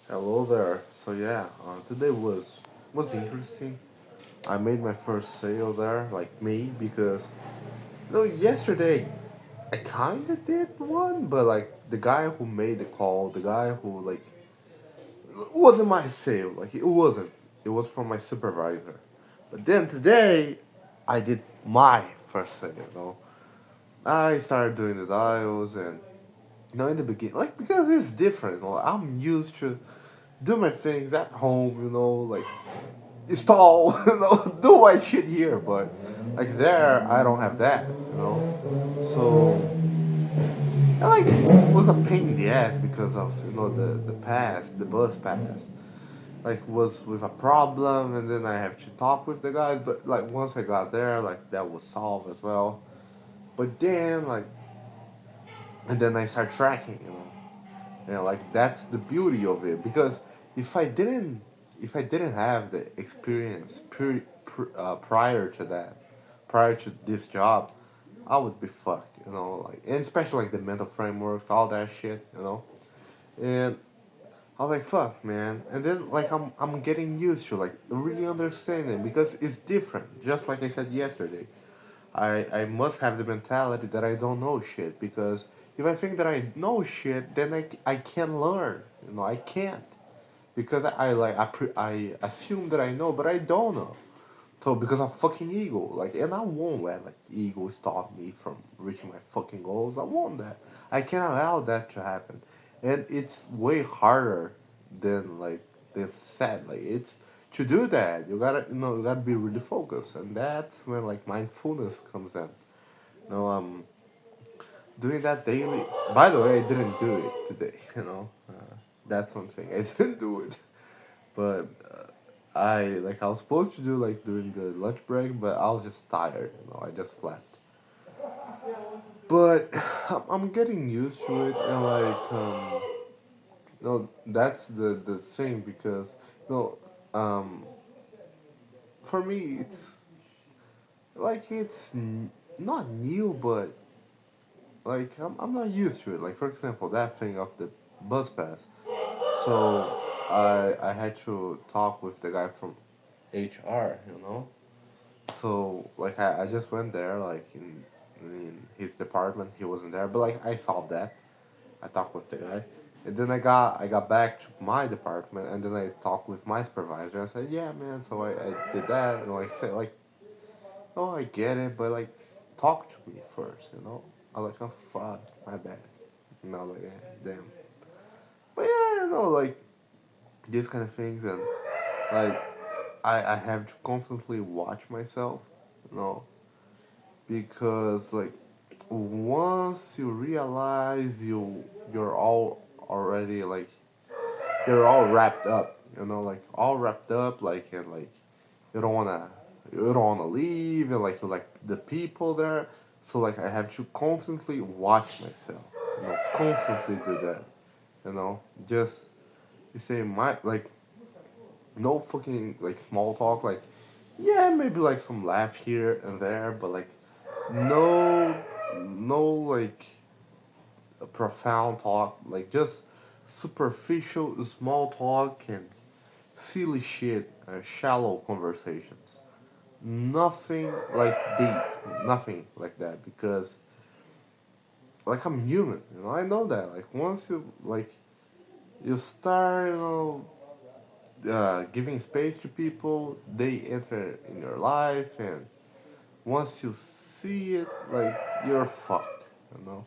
Hello there. So yeah, today was interesting. I made my first sale there, like me, because yesterday I kind of did one, but like the guy who made the call, the guy who like it wasn't my sale, like it wasn't. It was from my supervisor. But then today, I did my first sale. I started doing the dials and in the beginning, like because it's different. I'm used to do my things at home. Like install, do my shit here. But like there, I don't have that. So I like it was a pain in the ass because of the pass, the bus pass. Like was with a problem, and then I have to talk with the guys. But like once I got there, like that was solved as well. But then and then I start tracking. Like that's the beauty of it because if I didn't if I didn't have the experience prior to that, prior to this job, I would be fucked. Like and especially like the mental frameworks, all that shit. And I was like, fuck, man. And then like I'm getting used to like really understanding because it's different. Just like I said yesterday, I must have the mentality that I don't know shit because if I think that I know shit, then I can learn. I can't because I assume that I know, but I don't know. So because of fucking ego, like, and I won't let like ego stop me from reaching my fucking goals. I won't that. I can't allow that to happen, and it's way harder than said. Like it's to do that. You gotta be really focused, and that's when like mindfulness comes in. Doing that daily. By the way, I didn't do it today. That's one thing I didn't do it, but I was supposed to do like during the lunch break, but I was just tired. I just slept. But I'm getting used to it, and that's the thing because no, um, for me it's like not new, but like I'm not used to it. Like for example, that thing of the bus pass. So I had to talk with the guy from HR. So like I just went there like in his department. He wasn't there, but like I solved that. I talked with the guy, and then I got back to my department, and then I talked with my supervisor. I said, yeah, man. So I did that, and like said like, oh, I get it, but like talk to me first. I like, oh fuck, my bad. And I was like, yeah, damn. But yeah, like these kind of things, and like I have to constantly watch myself, you know, because like once you realize you're all already like you're all wrapped up, like all wrapped up, like and like you don't wanna you don't wanna leave, and like you like the people there, so like I have to constantly watch myself, constantly do that, just you say my like no fucking like small talk, like yeah, maybe like some laugh here and there, but like no, no like a profound talk, like just superficial small talk and silly shit, shallow conversations. Nothing like deep, nothing like that because like I'm human, I know that. Like once you start, giving space to people, they enter in your life, and once you see it, like you're fucked, you know.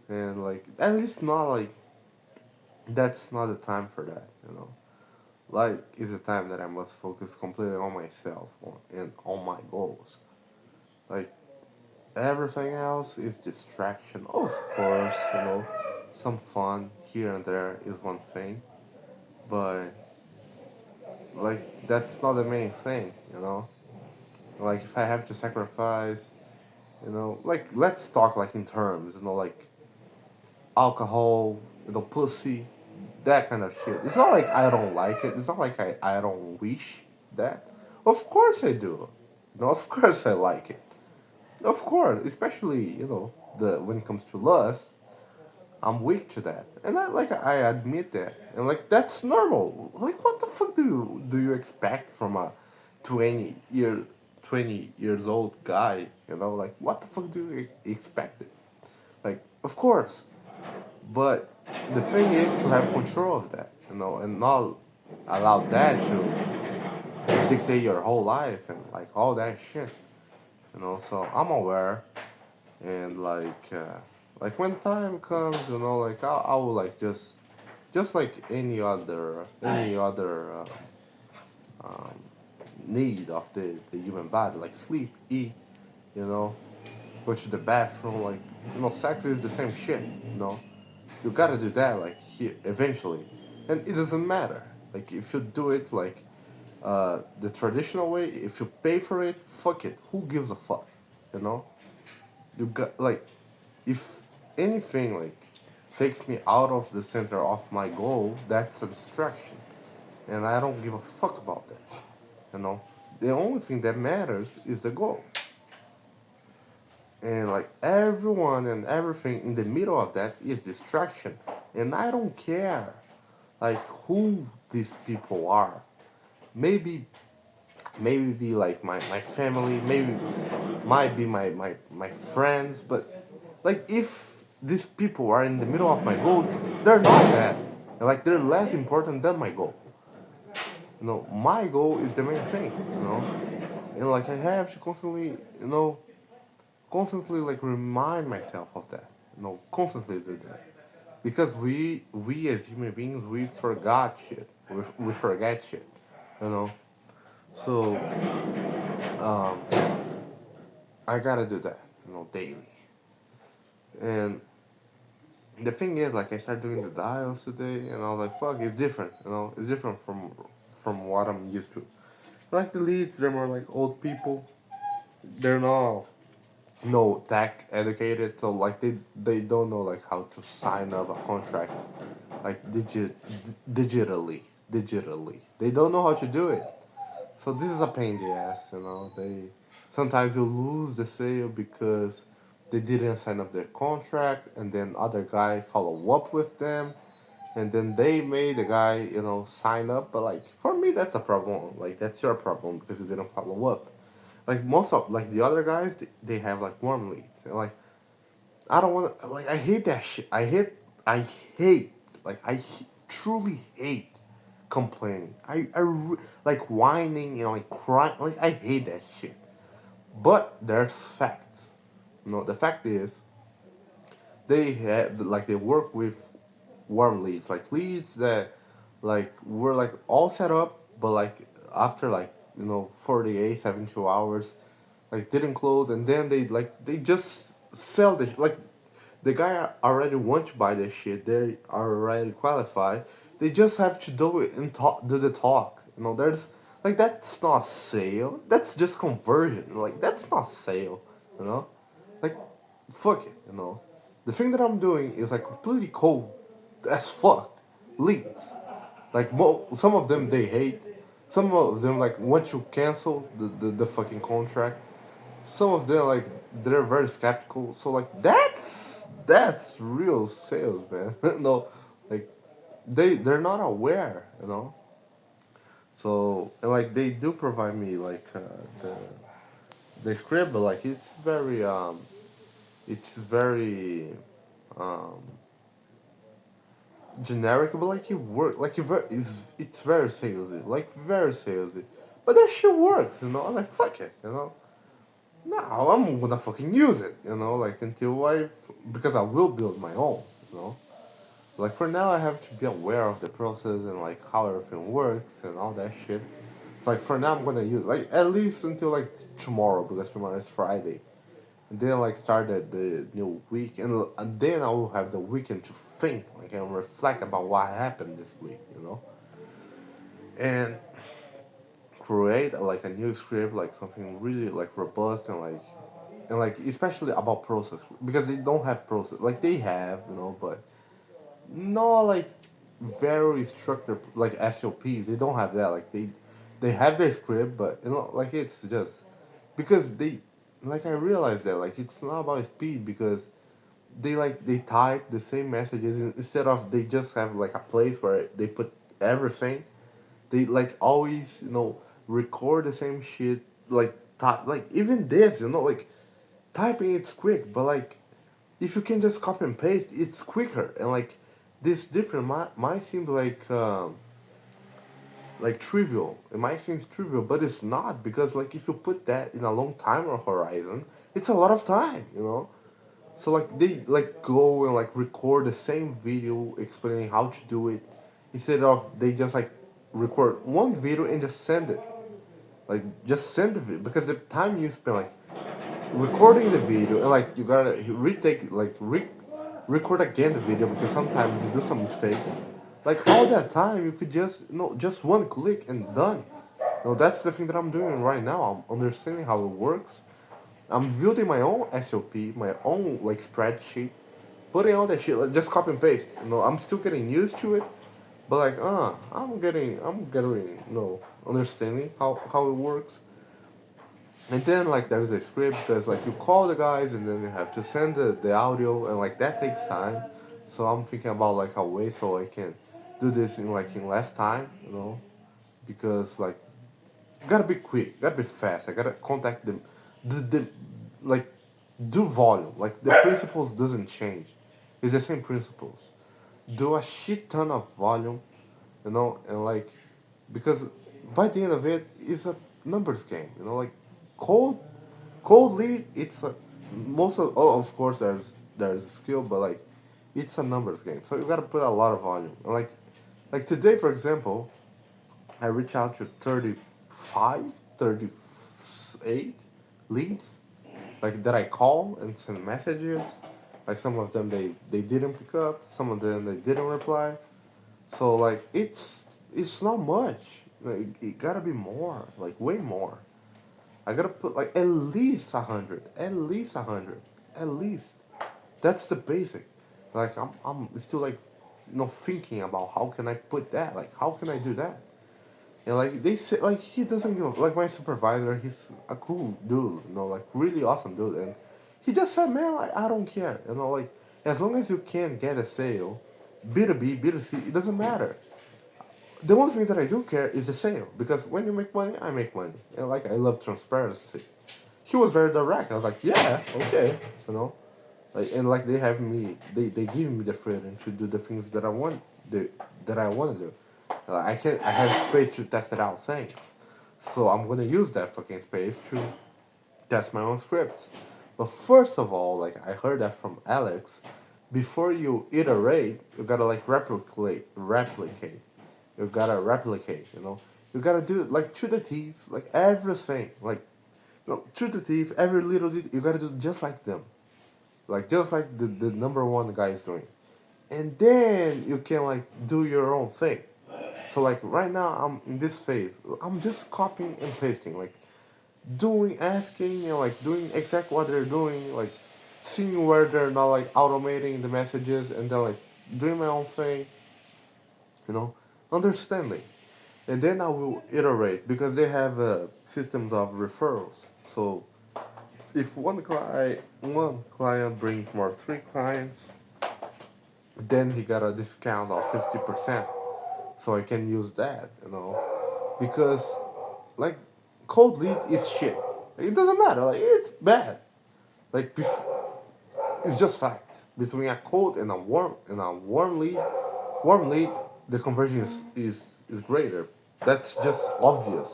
And like at least not like that's not the time for that. Like is the time that I must focus completely on myself and on my goals. Like everything else is distraction. Of course, some fun here and there is one thing, but like that's not the main thing. Like if I have to sacrifice, like let's talk like in terms, like alcohol, pussy, that kind of shit. It's not like I don't like it. It's not like I don't wish that. Of course I do. Of course I like it. Of course, especially the when it comes to lust. I'm weak to that, and I admit that, and like that's normal. Like what the fuck do you expect from a 20 year 20 years old guy? You know, like what the fuck do you expect? Like of course, but the thing is to have control of that, you know, and not allow that to dictate your whole life and like all that shit, you know. So I'm aware, and like when time comes, you know, like I will like just like any other um, need of the human body, like sleep, eat, you know, go to the bathroom, like you know, sex is the same shit, you know. You gotta do that, like here eventually, and it doesn't matter. Like if you do it like the traditional way, if you pay for it, fuck it. Who gives a fuck, you know? You got like if anything like takes me out of the center of my goal, that's a distraction, and I don't give a fuck about that. You know, the only thing that matters is the goal, and like everyone and everything in the middle of that is distraction, and I don't care like who these people are. Maybe maybe be like my family, maybe might be my friends, but like if these people are in the middle of my goal, they're not that. Like they're less important than my goal. You know, my goal is the main thing, you know? And like I have to constantly, you know, constantly like remind myself of that. You know, constantly do that. Because we as human beings we forgot shit. We forget shit. You know? So um I gotta do that, you know, daily. And the thing is, like, I started doing the dials today, and I was like, fuck, it's different, you know, it's different from what I'm used to. Like the leads, they're more like old people. They're not no tech educated, so like they don't know like how to sign up a contract like digitally. They don't know how to do it. So this is a pain in the ass, you know. They sometimes you lose the sale because they didn't sign up their contract, and then other guy follow up with them, and then they made the guy, you know, sign up. But like for me, that's a problem. Like that's your problem because you didn't follow up. Like most of like the other guys, they have like warm leads, and like I don't want to. Like I hate that shit. I hate. Like truly hate complaining. Like whining, you know, like crying. Like I hate that shit. But there's facts. You know, the fact is they work with warm leads, like leads that like were like all set up, but like after like you know 48, 72 hours, like didn't close, and then they just sell the like the guy already want to buy this shit. They are already qualified. They just have to do it and talk, do the talk. You know, there's like that's not sale. That's just conversion. Like that's not sale. You know, like fuck it. You know, the thing that I'm doing is like completely cold as fuck. Leads. Like some of them they hate. Some of them like want to cancel the fucking contract. Some of them like they're very skeptical. So like that's real sales, man. No, like they're not aware, you know. So and like they do provide me like the script, but like it's very um generic, but like it works. Like it's very salesy, like very salesy. But that shit works, you know. I'm like fuck it, you know. No, I'm gonna fucking use it, you know, like until because I will build my own, you know. Like for now, I have to be aware of the process and like how everything works and all that shit. So like for now, I'm gonna use like at least until like tomorrow because tomorrow is Friday, and then like start the new week, and then I will have the weekend to think like and reflect about what happened this week, you know, and create like a new script, like something really like robust and like especially about process because they don't have process like they have you know but not like very structured like SOPs. They don't have that. Like they have their script, but you know, like it's just because they like I realized that like it's not about speed because they type the same messages instead of they just have like a place where they put everything. They like always record the same shit like type like even this like typing it's quick, but like if you can just copy and paste, it's quicker and like this different might seem like trivial. It might seem trivial, but it's not because like if you put that in a long timer horizon, it's a lot of time. So like they like go and like record the same video explaining how to do it instead of they just like record one video and just send it. Like just send the video because the time you spend like recording the video and like you gotta retake like record again the video because sometimes you do some mistakes. Like all that time you could just just one click and done. That's the thing that I'm doing right now. I'm understanding how it works. I'm building my own SOP, my own like spreadsheet, putting all that shit like just copy and paste. I'm still getting used to it, but like I'm getting understanding how it works. And then like there's a script because like you call the guys and then you have to send the audio and like that takes time. So I'm thinking about like a way so I can do this in less time, because like gotta be quick, gotta be fast. I gotta contact them, the like do volume. Like the principles doesn't change. It's the same principles. Do a shit ton of volume, and like because by the end of it, it's a numbers game. Like cold cold lead. It's a most of course there's skill, but like it's a numbers game. So you gotta put a lot of volume. And like today, for example, I reach out to 35, 38 leads, like that I call and send messages. Like some of them they didn't pick up, some of them they didn't reply. So like it's not much. Like it gotta be more, like way more. I gotta put like at least 100, at least. That's the basic. Like I'm still like thinking about how can I put that, like how can I do that. And like they say, like he doesn't give like my supervisor. He's a cool dude, like really awesome dude. And he just said, man, like I don't care, like as long as you can get a sale, B2B, B2C, it doesn't matter. The one thing that I do care is the sale because when you make money, I make money, and like I love transparency. He was very direct. I was like, yeah, okay, you know, like and like they give me the freedom to do the things that that I want to do. I have space to test it out things. So I'm gonna use that fucking space to test my own scripts. But first of all, like I heard that from Alex, before you iterate, you gotta like replicate. You gotta replicate. You gotta do it like to the teeth, like everything, like no, to the teeth, every little detail, you gotta do just like them, like just like the number one guy is doing, and then you can like do your own thing. So like right now I'm in this phase. I'm just copying and pasting, like doing asking and like doing exactly what they're doing, like seeing where they're not like automating the messages and then like doing my own thing, you know, understanding. And then I will iterate because they have systems of referrals. So if one client brings more three clients, then he got a discount of 50%. So I can use that, because like cold lead is shit. It doesn't matter. Like it's bad. Like it's just facts. Between a cold and a warm lead, the conversion is greater. That's just obvious.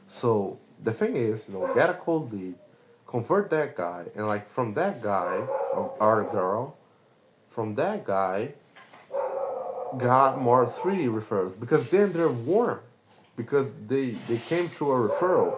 So the thing is, get a cold lead, convert that guy, and like from that guy or girl, from that guy got more three referrals because then they're warm because they came through a referral.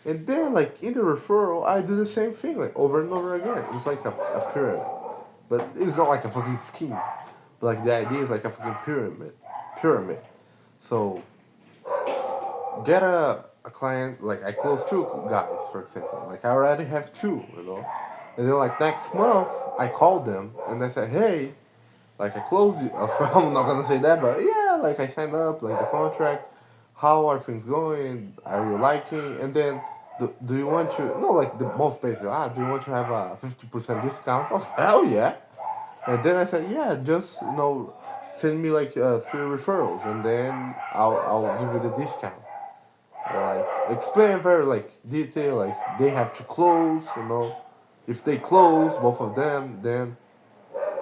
And then like in the referral I do the same thing like over and over again. It's like a pyramid. But it's not like a fucking scheme. But like the idea is like a fucking pyramid. So get a client, like I close two guys for example. Like I already have two. And then like next month I call them and I say, hey, like I close you. I'm not gonna say that, but yeah, like I signed up, like the contract. How are things going? Are you liking? And then do you want to? No, like the most basic. Do you want to have a 50% discount? Oh hell yeah! And then I said, yeah, just send me like 3 referrals, and then I'll give you the discount. Like explain very like detail, like they have to close, If they close, both of them, then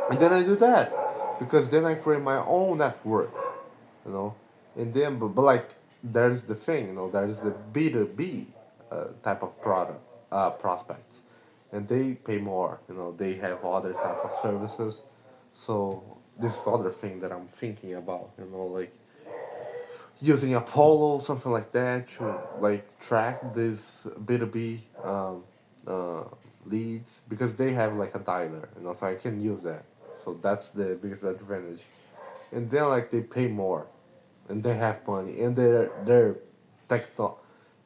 and then I do that because then I create my own network, you know, and then but like there's the thing, there's the B2B type of product prospects, and they pay more, they have other type of services, so this other thing that I'm thinking about, like using Apollo, something like that, to like track this B2B uh, leads because they have like a dialer, so I can use that. So that's the biggest advantage. And then like they pay more, and they have money, and they're tech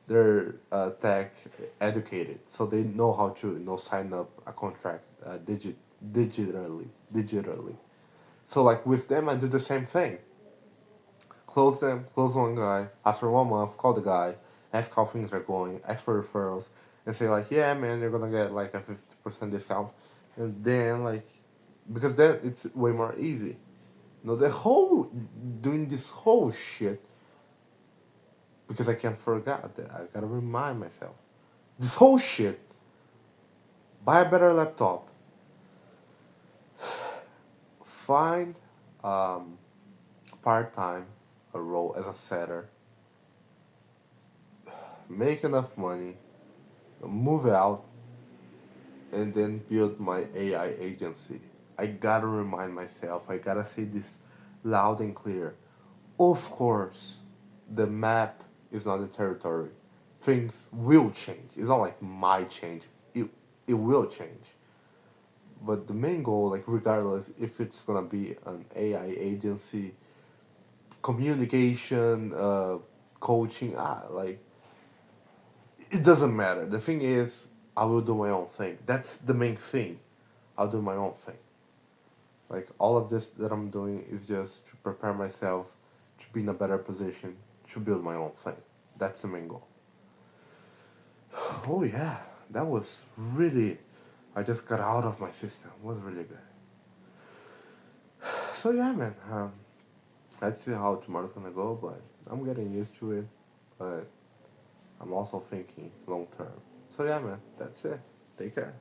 they're tech educated, so they know how to sign up a contract digitally. So like with them, I do the same thing. Close them, close one guy. After 1 month, call the guy, ask how things are going, ask for referrals, and say like, yeah, man, you're gonna get like a 50% discount, and then like, because then it's way more easy. The whole doing this whole shit because I can't forget that I gotta remind myself. This whole shit. Buy a better laptop. Find part time a role as a setter. Make enough money. Move out and then build my AI agency. I gotta remind myself, I gotta say this loud and clear. Of course, the map is not the territory. Things will change. It's not like might change. It will change. But the main goal, like regardless if it's gonna be an AI agency, communication, coaching, like it doesn't matter. The thing is, I will do my own thing. That's the main thing. I'll do my own thing. Like all of this that I'm doing is just to prepare myself to be in a better position to build my own thing. That's the main goal. Oh yeah, that was really. I just got out of my system. It was really good. So yeah, man. Let's see how tomorrow's gonna go, but I'm getting used to it. But I'm also thinking long term. So yeah, man. That's it. Take care.